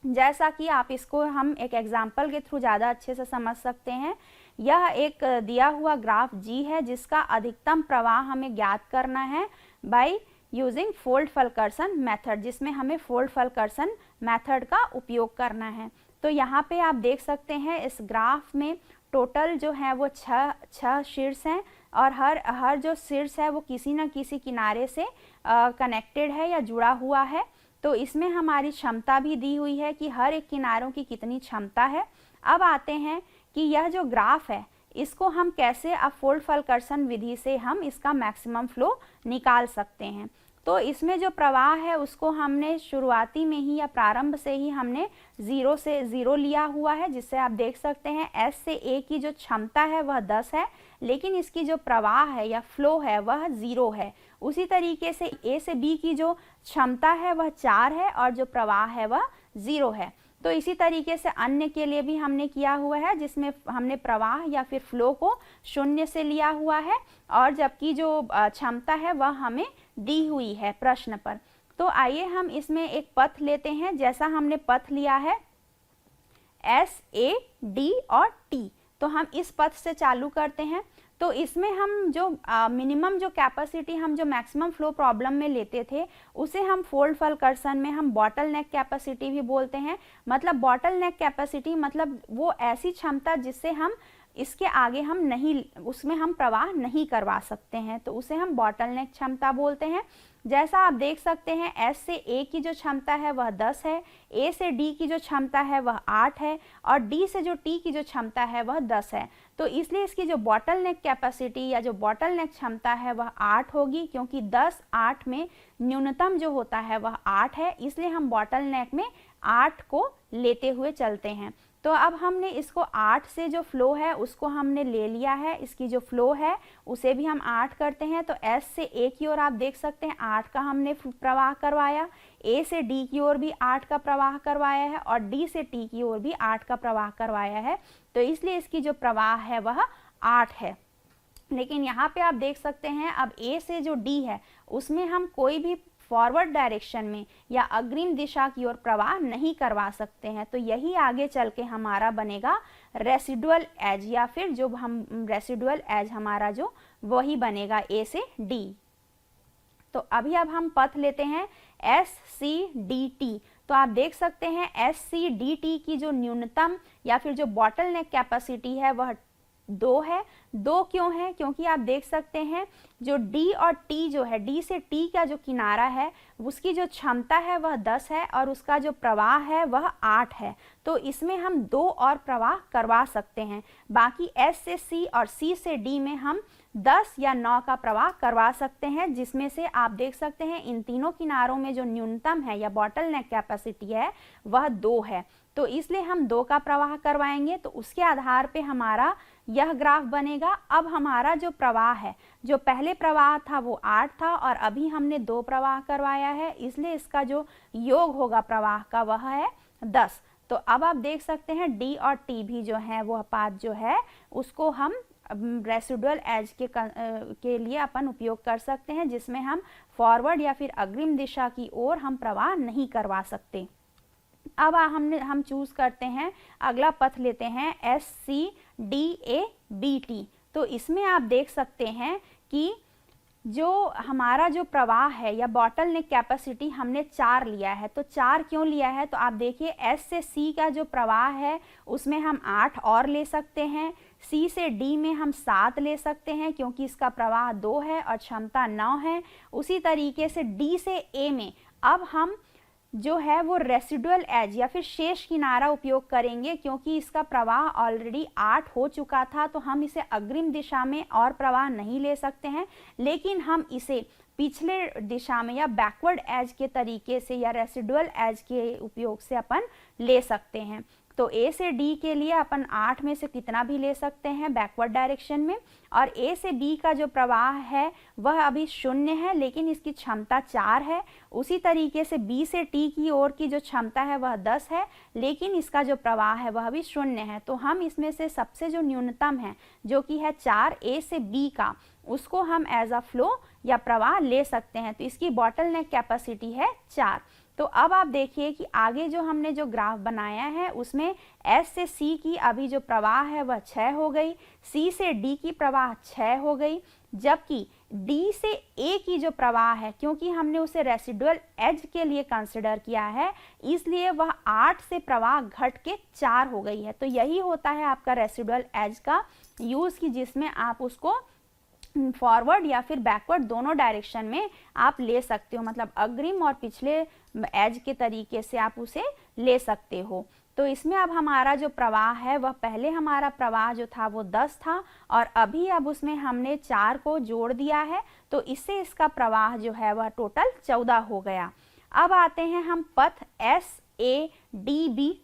जैसा कि आप इसको हम एक एग्जाम्पल के थ्रू ज़्यादा अच्छे से समझ सकते हैं। यह एक दिया हुआ ग्राफ G है, जिसका अधिकतम प्रवाह हमें ज्ञात करना है बाय यूजिंग फोल्ड-फुलकरसन मेथड, जिसमें हमें फोल्ड-फुलकरसन मेथड का उपयोग करना है। तो यहाँ पे आप देख सकते हैं इस ग्राफ में टोटल जो है वो छह शीर्ष हैं और हर जो शीर्ष है वो किसी न किसी किनारे से कनेक्टेड है या जुड़ा हुआ है। तो इसमें हमारी क्षमता भी दी हुई है कि हर एक किनारों की कितनी क्षमता है। अब आते हैं कि यह जो ग्राफ है इसको हम कैसे अब फोल्ड-फुलकरसन विधि से हम इसका मैक्सिमम फ्लो निकाल सकते हैं। तो इसमें जो प्रवाह है उसको हमने शुरुआती में ही या प्रारंभ से ही हमने 0 से 0 लिया हुआ है, जिससे आप देख सकते हैं S से A की जो क्षमता है वह 10 है, लेकिन इसकी जो प्रवाह है या फ्लो है वह 0 है। उसी तरीके से A से B की जो क्षमता है वह 4 है और जो प्रवाह है वह 0 है। तो इसी तरीके से अन्य के लिए भी हमने किया हुआ है, जिसमें हमने प्रवाह या फिर फ्लो को शून्य से लिया हुआ है और जबकि जो क्षमता है वह हमें दी हुई है प्रश्न पर। तो आइए हम इसमें एक पथ लेते हैं। जैसा हमने पथ लिया है S, A, D और T, तो हम इस पथ से चालू करते हैं। तो इसमें हम जो मिनिमम जो कैपेसिटी हम जो मैक्सिमम फ्लो प्रॉब्लम में लेते थे उसे हम फोल्ड-फुलकरसन में हम बॉटल नेक कैपेसिटी भी बोलते हैं। मतलब बॉटल नेक कैपेसिटी मतलब वो ऐसी क्षमता जिससे हम इसके आगे हम नहीं, उसमें हम प्रवाह नहीं करवा सकते हैं, तो उसे हम बॉटल नेक क्षमता बोलते हैं। जैसा आप देख सकते हैं S से A की जो क्षमता है वह 10 है, A से D की जो क्षमता है वह 8 है और D से जो T की जो क्षमता है वह 10 है। तो इसलिए इसकी जो बॉटल नेक कैपेसिटी या जो बॉटल नेक क्षमता है वह 8 होगी, क्योंकि 10 8 में न्यूनतम जो होता है वह 8 है, इसलिए हम बॉटल नेक में 8 को लेते हुए चलते हैं। तो अब हमने इसको 8 से जो फ्लो है उसको हमने ले लिया है, इसकी जो फ्लो है उसे भी हम 8 करते हैं। तो S से A की ओर आप देख सकते हैं 8 का हमने प्रवाह करवाया, A से D की ओर भी 8 का प्रवाह करवाया है और D से T की ओर भी 8 का प्रवाह करवाया है। तो इसलिए इसकी जो प्रवाह है वह 8 है। लेकिन यहाँ पे आप देख सकते हैं अब A से जो D है उसमें हम कोई भी फॉरवर्ड डायरेक्शन में या अग्रिम दिशा की ओर प्रवाह नहीं करवा सकते हैं। तो यही आगे चल के हमारा बनेगा रेसिडुअल एज, या फिर जो हम रेसिडुअल एज हमारा जो वही बनेगा A से D। तो अभी अब हम पथ लेते हैं S, C, D, T। तो आप देख सकते हैं S, C, D, T की जो न्यूनतम या फिर जो बॉटल नेक कैपेसिटी है वह 2 है। 2 क्यों है? क्योंकि आप देख सकते हैं जो D और T जो है, D से T का जो किनारा है उसकी जो क्षमता है वह 10 है और उसका जो प्रवाह है वह 8 है। तो इसमें हम 2 और प्रवाह करवा सकते हैं। बाकी S से C और C से D में हम 10 या 9 का प्रवाह करवा सकते हैं, जिसमें से आप देख सकते हैं इन तीनों किनारों में जो न्यूनतम है या बॉटल नेक कैपेसिटी है वह 2 है। तो इसलिए हम 2 का प्रवाह करवाएंगे। तो उसके आधार पे हमारा यह ग्राफ बनेगा। अब हमारा जो प्रवाह है, जो पहले प्रवाह था वो 8 था और अभी हमने 2 प्रवाह करवाया है, इसलिए इसका जो योग होगा प्रवाह का वह है 10। तो अब आप देख सकते हैं D और T भी जो है वह पाथ जो है उसको हम रेसिडुअल एज के लिए अपन उपयोग कर सकते हैं, जिसमें हम फॉरवर्ड या फिर अग्रिम दिशा की ओर हम प्रवाह नहीं करवा सकते। अब हम चूज करते हैं, अगला पथ लेते हैं S, C, D, A, B, T। तो इसमें आप देख सकते हैं कि जो हमारा जो प्रवाह है या बॉटल नेक कैपेसिटी हमने 4 लिया है। तो 4 क्यों लिया है? तो आप देखिए S से C का जो प्रवाह है उसमें हम 8 और ले सकते हैं, C से D में हम 7 ले सकते हैं क्योंकि इसका प्रवाह 2 है और क्षमता 9 है। उसी तरीके से D से A में अब हम जो है वो रेसिडुअल एज या फिर शेष किनारा उपयोग करेंगे क्योंकि इसका प्रवाह ऑलरेडी 8 हो चुका था, तो हम इसे अग्रिम दिशा में और प्रवाह नहीं ले सकते हैं, लेकिन हम इसे पिछले दिशा में या बैकवर्ड एज के तरीके से या रेसिडुअल एज के उपयोग से अपन ले सकते हैं। तो A से D के लिए अपन 8 में से कितना भी ले सकते हैं बैकवर्ड डायरेक्शन में, और A से B का जो प्रवाह है वह अभी 0 है लेकिन इसकी क्षमता 4 है। उसी तरीके से B से T की ओर की जो क्षमता है वह 10 है लेकिन इसका जो प्रवाह है वह भी 0 है। तो हम इसमें से सबसे जो न्यूनतम है जो कि है 4 A से B का, उसको हम एज अ फ्लो या प्रवाह ले सकते हैं। तो इसकी बॉटल नेक कैपेसिटी है 4। तो अब आप देखिए कि आगे जो हमने जो ग्राफ बनाया है उसमें S से C की अभी जो प्रवाह है वह 6 हो गई, C से D की प्रवाह 6 हो गई, जबकि D से A की जो प्रवाह है क्योंकि हमने उसे रेसिडुअल एज के लिए कंसिडर किया है इसलिए वह 8 से प्रवाह घट के 4 हो गई है। तो यही होता है आपका रेसिडुअल एज का यूज़ कि जिसमें आप उसको फॉरवर्ड या फिर बैकवर्ड दोनों डायरेक्शन में आप ले सकते हो, मतलब अग्रिम और पिछले एज के तरीके से आप उसे ले सकते हो। तो इसमें अब हमारा जो प्रवाह है वह पहले हमारा प्रवाह जो था वो 10 था और अभी अब उसमें हमने 4 को जोड़ दिया है, तो इससे इसका प्रवाह जो है वह टोटल 14 हो गया। अब आते हैं हम पथ SADBT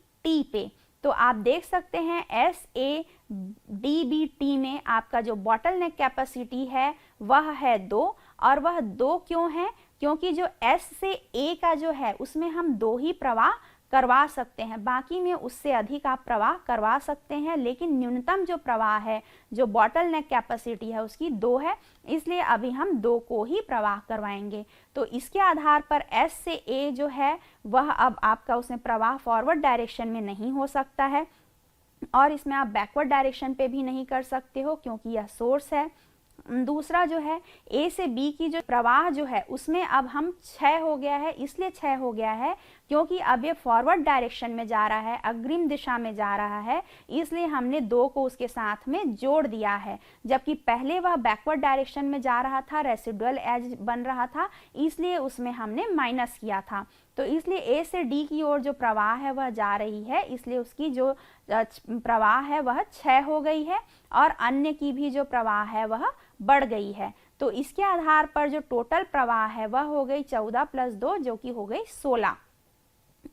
पे। तो आप देख सकते हैं SADBT में आपका जो बॉटल नेक कैपेसिटी है वह है 2, और वह 2 क्यों है? क्योंकि जो S से A का जो है उसमें हम 2 ही प्रवाह करवा सकते हैं, बाकी में उससे अधिक आप प्रवाह करवा सकते हैं, लेकिन न्यूनतम जो प्रवाह है जो बॉटल नेक कैपेसिटी है उसकी 2 है, इसलिए अभी हम 2 को ही प्रवाह करवाएंगे। तो इसके आधार पर S से A जो है वह अब आपका उसमें प्रवाह फॉरवर्ड डायरेक्शन में नहीं हो सकता है और इसमें आप बैकवर्ड डायरेक्शन पे भी नहीं कर सकते हो क्योंकि यह सोर्स है। दूसरा जो है A से B की जो प्रवाह जो है उसमें अब हम 6 हो गया है, इसलिए 6 हो गया है क्योंकि अब ये फॉरवर्ड डायरेक्शन में जा रहा है, अग्रिम दिशा में जा रहा है, इसलिए हमने 2 को उसके साथ में जोड़ दिया है, जबकि पहले वह बैकवर्ड डायरेक्शन में जा रहा था, रेसिडुअल एज बन रहा था, इसलिए उसमें हमने माइनस किया था। तो इसलिए A से D की ओर जो प्रवाह है वह जा रही है, इसलिए उसकी जो प्रवाह है वह 6 हो गई है और अन्य की भी जो प्रवाह है वह बढ़ गई है। तो इसके आधार पर जो टोटल प्रवाह है वह हो गई 14 + 2 जो कि हो गई 16।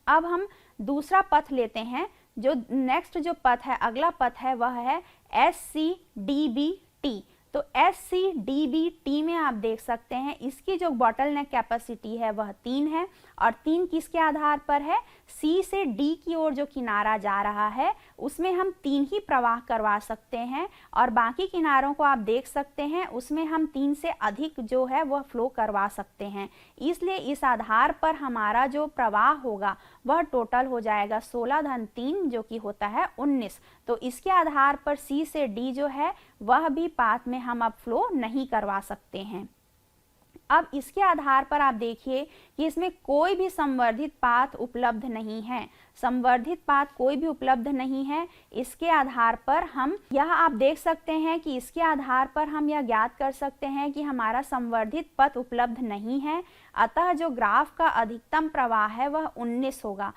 अब हम दूसरा पथ लेते हैं। जो नेक्स्ट जो पथ है, अगला पथ है वह है SCDBT। तो SCDBT में आप देख सकते हैं इसकी जो बॉटल नेक कैपेसिटी है वह 3 है, और 3 किसके आधार पर है? C से D की ओर जो किनारा जा रहा है उसमें हम 3 ही प्रवाह करवा सकते हैं और बाकी किनारों को आप देख सकते हैं उसमें हम 3 से अधिक जो है वह फ्लो करवा सकते हैं। इसलिए इस आधार पर हमारा जो प्रवाह होगा वह टोटल हो जाएगा 16 + 3 जो कि होता है 19। तो इसके आधार पर C से D जो है वह भी पाथ में हम अब फ्लो नहीं करवा सकते हैं। अब इसके आधार पर आप देखिए कि इसमें कोई भी संवर्धित पाथ उपलब्ध नहीं है, संवर्धित पाथ कोई भी उपलब्ध नहीं है। इसके आधार पर हम यह आप देख सकते हैं कि इसके आधार पर हम यह ज्ञात कर सकते हैं कि हमारा संवर्धित पथ उपलब्ध नहीं है, अतः जो ग्राफ का अधिकतम प्रवाह है वह 19 होगा।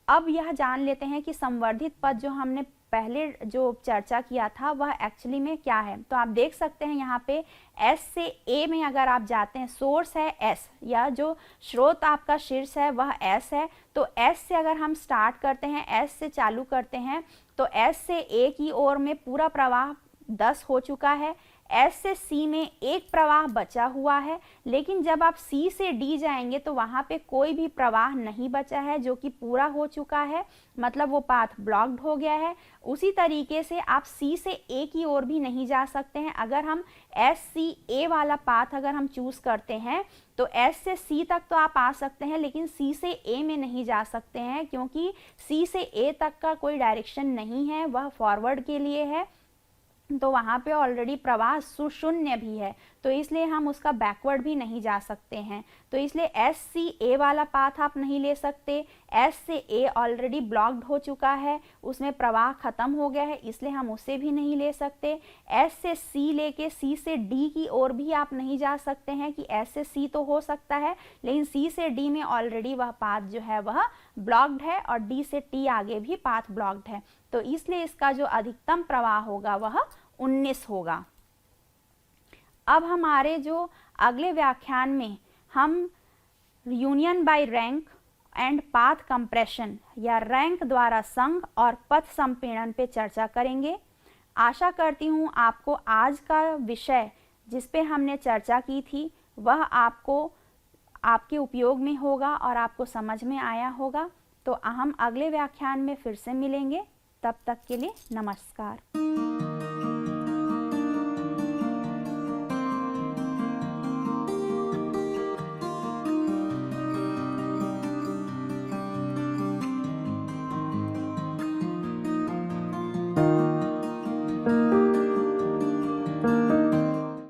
अब यह जान लेते हैं कि संवर्धित पथ जो हमने पहले जो चर्चा किया था वह एक्चुअली में क्या है। तो आप देख सकते हैं यहाँ पे S से A में अगर आप जाते हैं, सोर्स है S या जो स्रोत आपका शीर्ष है वह S है, तो S से अगर हम स्टार्ट करते हैं, S से चालू करते हैं, तो S से A की ओर में पूरा प्रवाह 10 हो चुका है, S से C में एक प्रवाह बचा हुआ है, लेकिन जब आप C से D जाएंगे तो वहाँ पे कोई भी प्रवाह नहीं बचा है जो कि पूरा हो चुका है, मतलब वो पाथ ब्लॉक्ड हो गया है। उसी तरीके से आप C से A की ओर भी नहीं जा सकते हैं। अगर हम SCA वाला पाथ अगर हम चूज़ करते हैं तो S से C तक तो आप आ सकते हैं, लेकिन C से A में नहीं जा सकते हैं क्योंकि C से A तक का कोई डायरेक्शन नहीं है, वह फॉरवर्ड के लिए है। तो वहाँ पे ऑलरेडी प्रवाह शून्य भी है, तो इसलिए हम उसका बैकवर्ड भी नहीं जा सकते हैं। तो इसलिए एस सी ए वाला पाथ आप नहीं ले सकते। एस से ए ऑलरेडी ब्लॉक्ड हो चुका है, उसमें प्रवाह खत्म हो गया है, इसलिए हम उसे भी नहीं ले सकते। एस से सी लेके सी से डी की ओर भी आप नहीं जा सकते हैं कि एस से सी तो हो सकता है, लेकिन सी से डी में ऑलरेडी वह पाथ जो है वह ब्लॉक्ड है, और डी से टी आगे भी पाथ ब्लॉक्ड है। तो इसलिए इसका जो अधिकतम प्रवाह होगा वह 19 होगा। अब हमारे जो अगले व्याख्यान में हम union by rank and path compression या रैंक द्वारा संघ और पथ संपीड़न पे चर्चा करेंगे। आशा करती हूँ आपको आज का विषय जिस पे हमने चर्चा की थी वह आपको आपके उपयोग में होगा और आपको समझ में आया होगा। तो हम अगले व्याख्यान में फिर से मिलेंगे, तब तक के लिए नमस्कार।